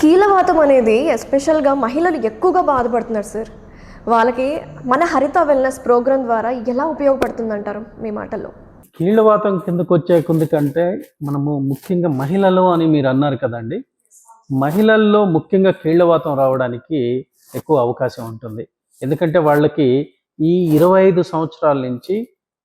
కీళ్ళవాతం అనేది ఎస్పెషల్గా మహిళలు ఎక్కువగా బాధపడుతున్నారు సార్. వాళ్ళకి మన హరిత వెల్నెస్ ప్రోగ్రాం ద్వారా ఎలా ఉపయోగపడుతుందంటారు మీ మాటల్లో? కీళ్ళవాతం కిందకు వచ్చే కంటే మనము ముఖ్యంగా మహిళలు అని మీరు అన్నారు కదండి. మహిళల్లో ముఖ్యంగా కీళ్ళవాతం రావడానికి ఎక్కువ అవకాశం ఉంటుంది. ఎందుకంటే వాళ్ళకి ఈ 25 సంవత్సరాల నుంచి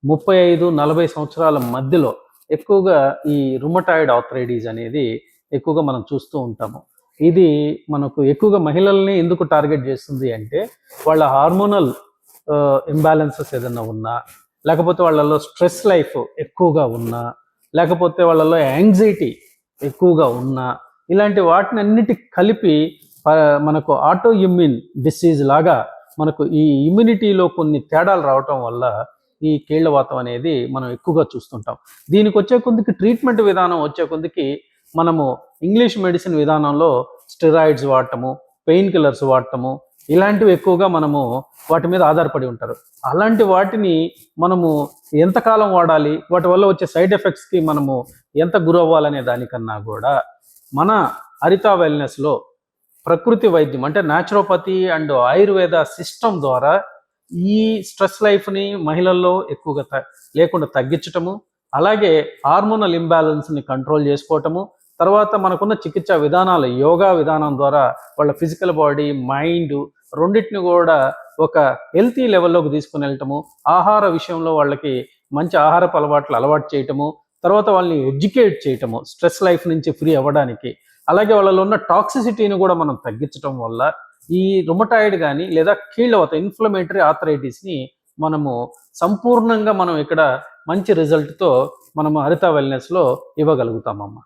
35-40 సంవత్సరాల మధ్యలో ఎక్కువగా ఈ రుమటాయిడ్ ఆర్థరైటిస్ అనేది ఎక్కువగా మనం చూస్తూ ఉంటాము. ఇది మనకు ఎక్కువగా మహిళల్ని ఎందుకు టార్గెట్ చేస్తుంది అంటే వాళ్ళ హార్మోనల్ ఇంబ్యాలెన్సెస్ ఏదైనా ఉన్నా, లేకపోతే వాళ్ళలో స్ట్రెస్ లైఫ్ ఎక్కువగా ఉన్నా, లేకపోతే వాళ్ళలో యాంగ్జైటీ ఎక్కువగా ఉన్నా, ఇలాంటి వాటిని అన్నిటి కలిపి మనకు ఆటో ఇమ్యూన్ డిసీజ్ లాగా మనకు ఈ ఇమ్యూనిటీలో కొన్ని తేడాలు రావటం వల్ల ఈ కీళ్ళవాతం అనేది మనం ఎక్కువగా చూస్తుంటాం. దీనికి వచ్చే కొద్దికి ట్రీట్మెంట్ విధానం వచ్చే కొద్దికి మనము ఇంగ్లీష్ మెడిసిన్ విధానంలో స్టెరాయిడ్స్ వాడటము, పెయిన్ కిల్లర్స్ వాడటము, ఇలాంటివి ఎక్కువగా మనము వాటి మీద ఆధారపడి ఉంటారు. అలాంటి వాటిని మనము ఎంతకాలం వాడాలి, వాటి వల్ల వచ్చే సైడ్ ఎఫెక్ట్స్కి మనము ఎంత గురవ్వాలనే దానికన్నా కూడా మన హరిత వెల్నెస్లో ప్రకృతి వైద్యం అంటే న్యాచురోపతి అండ్ ఆయుర్వేద సిస్టమ్ ద్వారా ఈ స్ట్రెస్ లైఫ్ని మహిళల్లో ఎక్కువగా లేకుండా తగ్గించటము, అలాగే హార్మోనల్ ఇంబ్యాలెన్స్ని కంట్రోల్ చేసుకోవటము, తర్వాత మనకున్న చికిత్సా విధానాలు యోగా విధానం ద్వారా వాళ్ళ ఫిజికల్ బాడీ మైండ్ రెండింటిని కూడా ఒక హెల్తీ లెవెల్లోకి తీసుకుని వెళ్ళటము, ఆహార విషయంలో వాళ్ళకి మంచి ఆహారపు అలవాటు చేయటము, తర్వాత వాళ్ళని ఎడ్యుకేట్ చేయటము స్ట్రెస్ లైఫ్ నుంచి ఫ్రీ అవ్వడానికి, అలాగే వాళ్ళలో ఉన్న టాక్సిసిటీని కూడా మనం తగ్గించడం వల్ల ఈ రుమటాయిడ్ కానీ లేదా కీళ్ళవాతం ఇన్ఫ్లమేటరీ ఆర్థరైటిస్ని మనము సంపూర్ణంగా మనం ఇక్కడ మంచి రిజల్ట్తో మనము హరిత వెల్నెస్లో ఇవ్వగలుగుతామమ్మా.